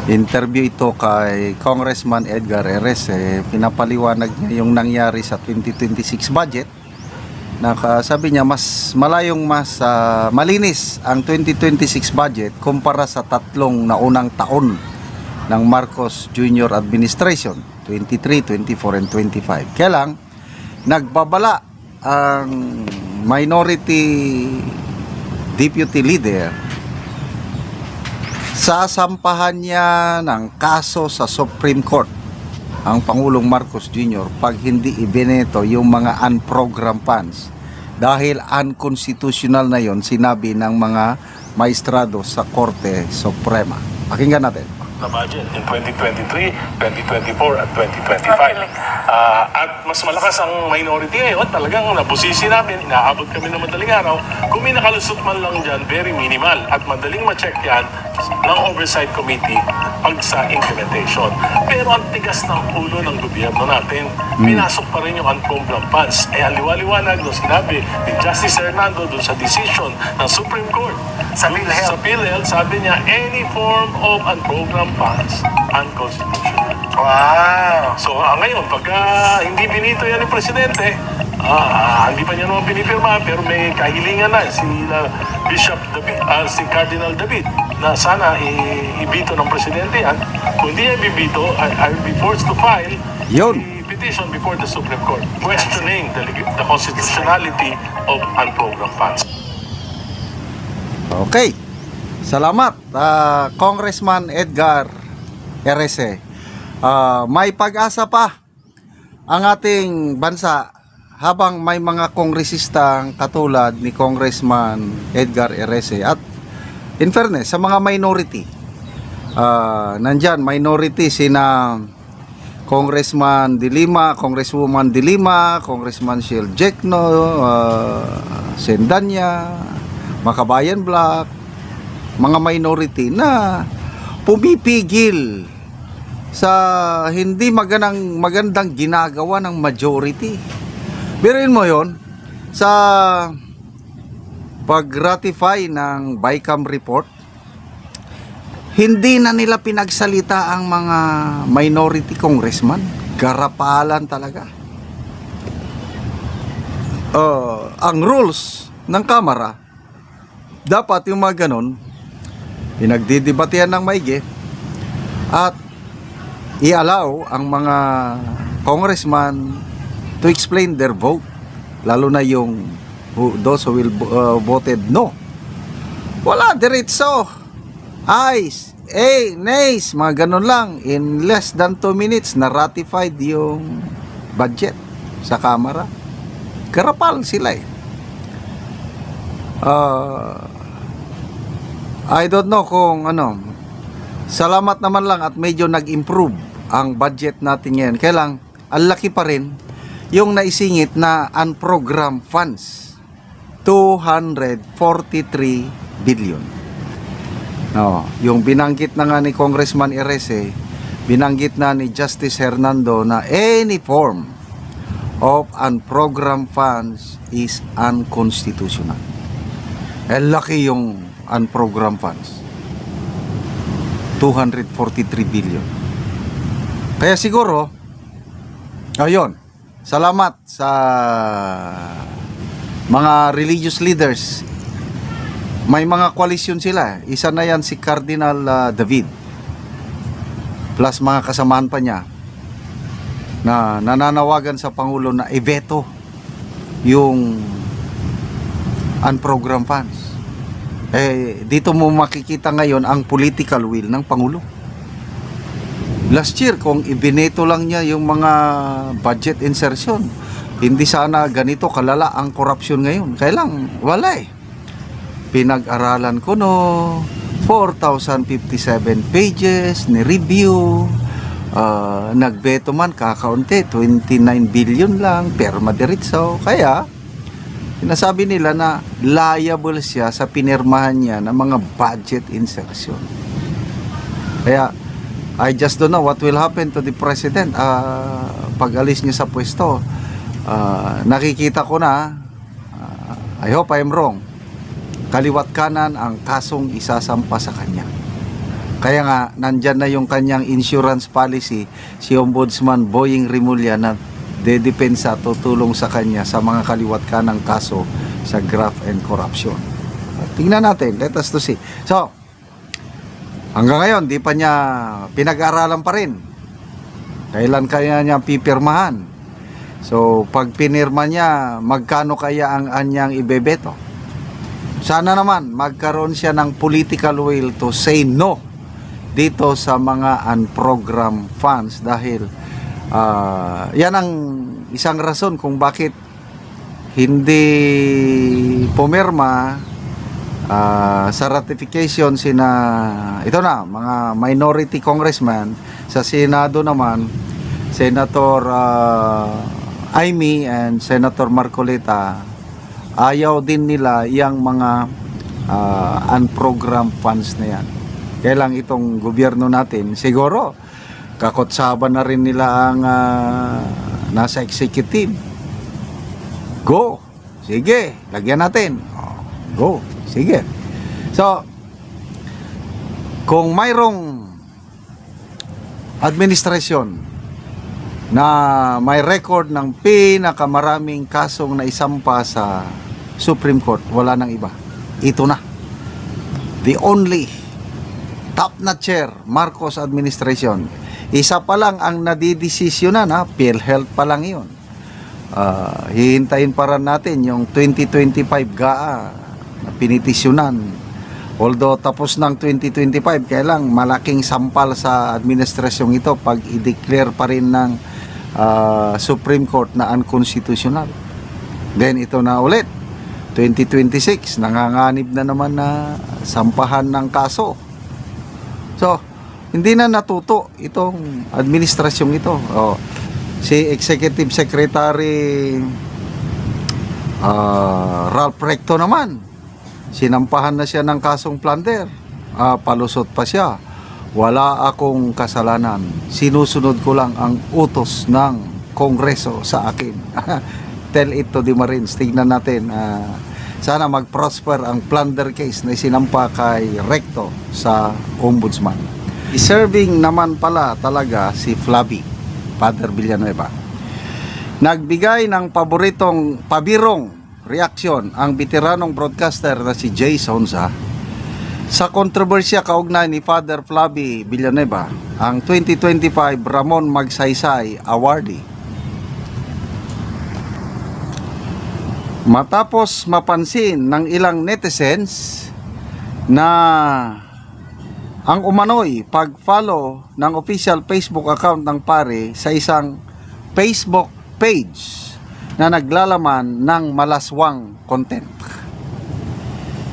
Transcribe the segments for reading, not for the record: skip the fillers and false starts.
Interview ito kay Congressman Edgar Erese. Pinapaliwanag niya yung nangyari sa 2026 budget. Sabi niya mas malinis ang 2026 budget kumpara sa tatlong naunang taon ng Marcos Jr. Administration, 23, 24, and 25. Kaya lang, nagbabala ang minority deputy leader, sasampahan niya ng kaso sa Supreme Court ang Pangulong Marcos Jr. pag hindi ibineto yung mga unprogrammed funds dahil unconstitutional na yon, sinabi ng mga maestrado sa Korte Suprema. Pakinggan natin. Na budget in 2023, 2024 at 2025. At mas malakas ang minority ngayon, talagang nabusisi namin, inaabot kami ng madaling araw. Kung may nakalusot man lang dyan, very minimal. At madaling ma-check yan ng Oversight Committee pag sa implementation. Pero ang tigas ng ulo ng gobyerno natin, pinasok pa rin yung unprogrammed funds. Ang liwaliwanag doon sinabi ni Justice Hernando doon sa decision ng Supreme Court. Sa PhilHealth, sabi niya, any form of unprogrammed funds, unconstitutional. Wow! So ngayon, pagka hindi binito yan ni Presidente, hindi pa niya naman pinipirma, pero may kahilingan na si si Cardinal David na sana ibito ng Presidente yan. Kung hindi niya ibibito, I'll be forced to file Yun. petition before the Supreme Court questioning the constitutionality of unprogrammed funds. Okay. Salamat, Congressman Edgar Erese. May pag-asa pa ang ating bansa habang may mga kongresistang katulad ni Congressman Edgar Erese. At in fairness, sa mga minority, nandyan minority sina Congressman De Lima, Congresswoman De Lima, Congressman Shell Jekno, Sendanya, Makabayan Black, mga minority na pumipigil sa hindi magandang ginagawa ng majority. Biruin mo yon, sa pag-ratify ng BICAM report, hindi na nila pinagsalita ang mga minority congressman. Garapalan talaga. Ang rules ng Kamara, dapat yung mga ganon, pinagdidebatehan ng maigi at i-allow ang mga congressman to explain their vote, lalo na yung those who will voted no. Wala, diretso, ayes, nays, mga ganon lang. In less than 2 minutes na ratified yung budget sa Kamara. Karapal sila eh. I don't know kung ano. Salamat naman lang at medyo nag-improve ang budget natin ngayon. Kaya lang, ang laki pa rin yung naisingit na unprogrammed funds. 243 billion. Yung binanggit na nga ni Congressman Erese, binanggit na ni Justice Hernando na any form of unprogrammed funds is unconstitutional. Laki yung unprogrammed funds, 243 billion. Kaya siguro, ayun, salamat sa mga religious leaders. May mga koalisyon sila. Isa na yan si Cardinal David plus mga kasamahan pa niya na nananawagan sa Pangulo na i-veto yung unprogrammed funds. Dito mo makikita ngayon ang political will ng Pangulo. Last year, kung ibineto lang niya yung mga budget insertion, hindi sana ganito kalala ang korupsyon ngayon. Kaya lang, wala eh. Pinag-aralan ko 4,057 pages ni review. Nagbeto man kakaunti, 29 billion lang, perma diretso. Kaya sinasabi nila na liable siya sa pinirmahan niya ng mga budget insertion. Kaya I just don't know what will happen to the president pag alis niya sa pwesto. Nakikita ko na, I hope I'm wrong, kaliwat kanan ang kasong isasampa sa kanya. Kaya nga, nandyan na yung kanyang insurance policy, si Ombudsman Boying Rimulya na dedepensa, tutulong sa kanya sa mga kaliwat kanang kaso sa graft and corruption. Tingnan natin, let us to see. So, hanggang ngayon, di pa niya pinag-aaralan pa rin. Kailan kaya niya pipirmahan? So, pag pinirma niya, magkano kaya ang anyang ibebeto? Sana naman, magkaroon siya ng political will to say no dito sa mga unprogrammed funds dahil yan ang isang rason kung bakit hindi pumirma sa ratification ito na, mga minority congressman. Sa Senado naman, Senator Amy and Senator Marcoleta, ayaw din nila yung mga unprogrammed funds na yan. Kaya lang itong gobyerno natin, siguro kakotsaban na rin nila ang nasa executive. Go! Sige, lagyan natin. Go! Sige. So, kung mayroong administrasyon na may record ng pinakamaraming kasong naisampa sa Supreme Court, wala nang iba. Ito na. The only top na chair, Marcos administration. Isa pa lang ang nadidesisyonan, PhilHealth pa lang yun. Hihintayin para natin yung 2025 GAA na pinitisyonan. Although tapos ng 2025, kaya lang malaking sampal sa administrasyong ito pag i-declare pa rin ng Supreme Court na unconstitutional. Then ito na ulit, 2026, nanganganib na naman na sampahan ng kaso. So, hindi na natuto itong administrasyong ito. Si Executive Secretary Ralph Recto naman, sinampahan na siya ng kasong plunder. Palusot pa siya. Wala akong kasalanan. Sinusunod ko lang ang utos ng Kongreso sa akin. Tell it to the Marines. Tignan natin. Sana mag-prosper ang plunder case na isinampa kay Recto sa Ombudsman. Deserving naman pala talaga si Flavi, Father Villanueva. Nagbigay ng pabirong reaksyon ang veteranong broadcaster na si Jay Sonza sa kontrobersya kaugnay ni Father Flavi Villanueva, ang 2025 Ramon Magsaysay Awardee. Matapos mapansin ng ilang netizens na ang umano'y pag-follow ng official Facebook account ng pare sa isang Facebook page na naglalaman ng malaswang content.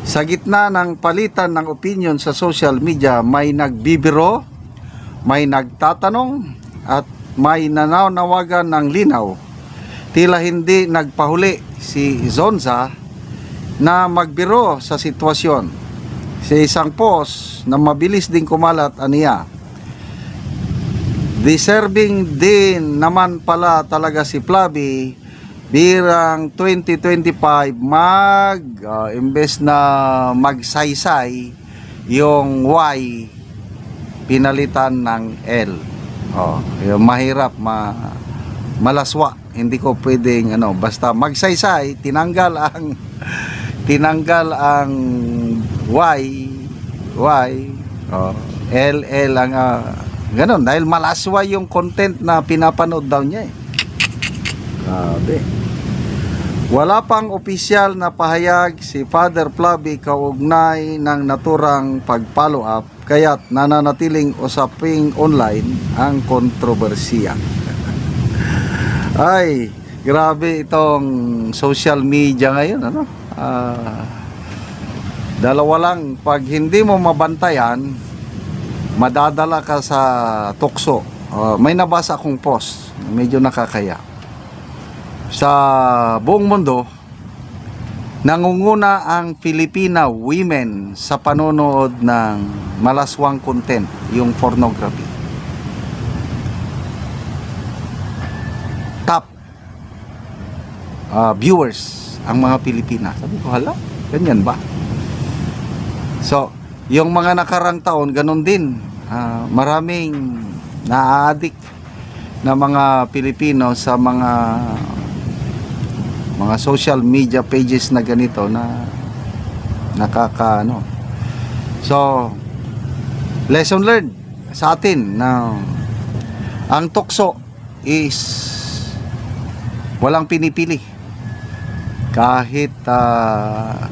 Sa gitna ng palitan ng opinion sa social media, may nagbibiro, may nagtatanong at may nananawagan ng linaw. Tila hindi nagpahuli si Zonza na magbiro sa sitwasyon. Sa isang post na mabilis din kumalat aniya, deserving din naman pala talaga si Flavi birang 2025 imbes na magsaysay yung Y pinalitan ng L. Yung mahirap malaswa. Hindi ko pwedeng basta magsaysay, tinanggal ang Y, LL ang ganun dahil malaswa yung content na pinapanood daw niya. Grabe. Wala pang opisyal na pahayag si Father Flavi kaugnay ng naturang pag-follow up, kaya't nananatiling usaping online ang kontrobersiya. Ay, grabe itong social media ngayon, dalawa lang, pag hindi mo mabantayan, madadala ka sa tukso. May nabasa akong post, medyo nakakaya. Sa buong mundo, nangunguna ang Filipina women sa panonood ng malaswang content, yung pornography. Top viewers ang mga Pilipina. Sabi ko, hala, ganyan ba? So, yung mga nakarang taon, ganun din. Maraming na-addict na mga Pilipino sa mga social media pages na ganito na nakakaano. So, lesson learned sa atin na ang tukso is walang pinipili. Kahit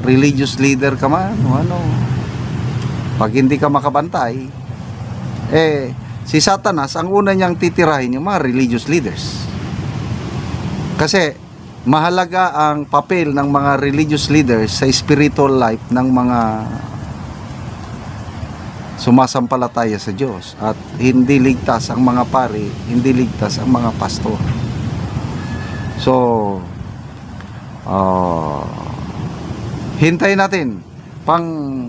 religious leader ka man o ano, pag hindi ka makabantay, si Satanas ang una niyang titirahin yung mga religious leaders. Kasi mahalaga ang papel ng mga religious leaders sa spiritual life ng mga sumasampalataya sa Diyos, at hindi ligtas ang mga pari, hindi ligtas ang mga pastor. So hintayin natin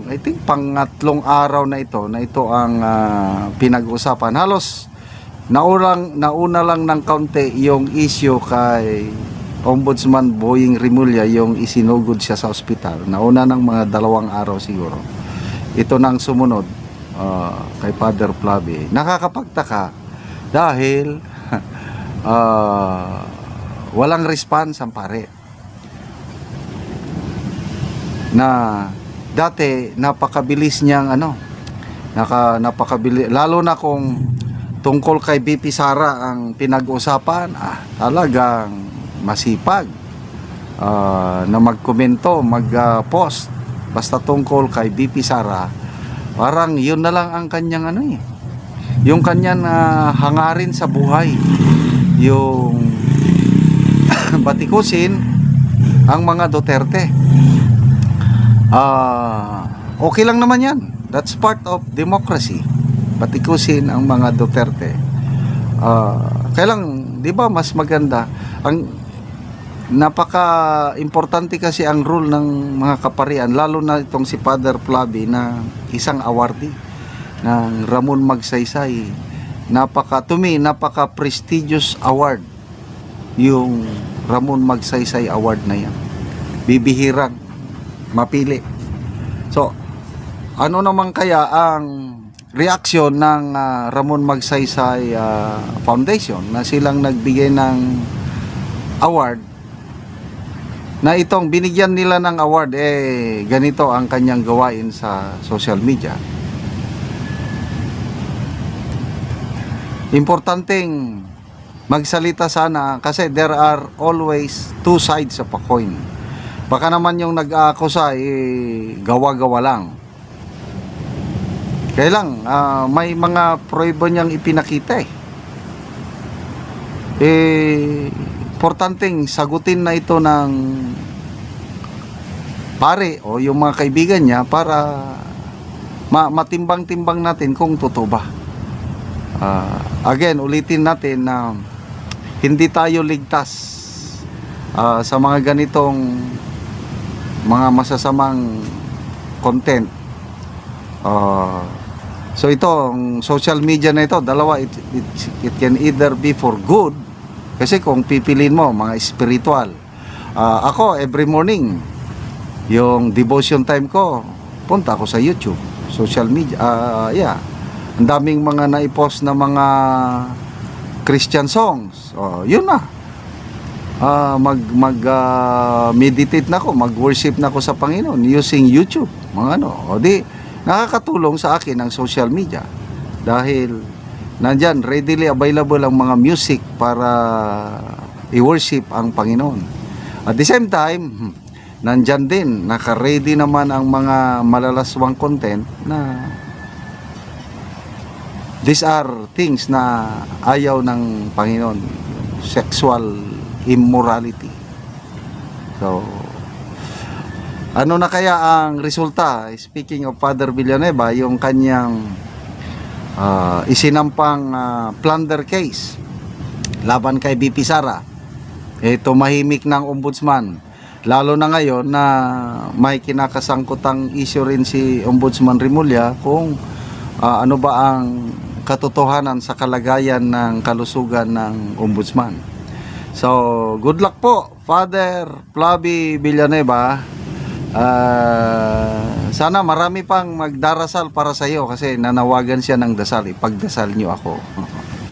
I think pangatlong araw na ito ang pinag-usapan. Halos nauna lang ng kaunti yung issue kay Ombudsman Boying Rimulya, yung isinugod siya sa ospital. Nauna ng mga 2 araw siguro. Ito nang sumunod kay Father Flavi. Nakakapagtaka dahil walang response ang pare. Na dati napakabilis niyang napakabilis, lalo na kung tungkol kay BP Sara ang pinag-usapan, talagang masipag na magkomento, mag-post basta tungkol kay BP Sara. Parang yun na lang ang kanyang yung kanyang hangarin sa buhay, yung batikusin ang mga Duterte. Okay lang naman yan, that's part of democracy, batikusin ang mga Duterte. Kailang, di ba, mas maganda ang napaka-importante kasi ang role ng mga kaparian, lalo na itong si Father Flavi na isang awardee ng Ramon Magsaysay. To me, napaka-prestigious award yung Ramon Magsaysay Award na yan. Bibihirang mapili. So, ano naman kaya ang reaksyon ng Ramon Magsaysay Foundation na silang nagbigay ng award, na itong binigyan nila ng award, ganito ang kanyang gawain sa social media. Importanteng magsalita sana, kasi there are always two sides of a coin. Baka naman yung nag-aakusa gawa-gawa lang. Kaya lang, may mga prueba niyang ipinakita importanteng sagutin na ito ng pare o yung mga kaibigan niya para matimbang-timbang natin kung totoo ba. Again, ulitin natin na hindi tayo ligtas sa mga ganitong mga masasamang content. So itong social media na ito, dalawa, it can either be for good, kasi kung pipiliin mo mga spiritual. Ako every morning, yung devotion time ko, punta ako sa YouTube, social media. Ang daming mga naipost na mga Christian songs. Yun na. Meditate na ako, mag-worship na ako sa Panginoon using YouTube. Mga di nakakatulong sa akin ang social media dahil nandyan, readily available ang mga music para i-worship ang Panginoon. At the same time, nandyan din, naka-ready naman ang mga malalaswang content na these are things na ayaw ng Panginoon. Sexual immorality. So, ano na kaya ang resulta? Speaking of Father Villanueva, yung kanyang isinampang plunder case laban kay BP Sara, tumahimik ng ombudsman, lalo na ngayon na may kinakasangkutang issue rin si Ombudsman Rimulya kung ano ba ang katotohanan sa kalagayan ng kalusugan ng ombudsman. So good luck po Father Flavi Villanueva Sana marami pang magdarasal para sa iyo kasi nanawagan siya ng dasal. Ipagdasal niyo ako.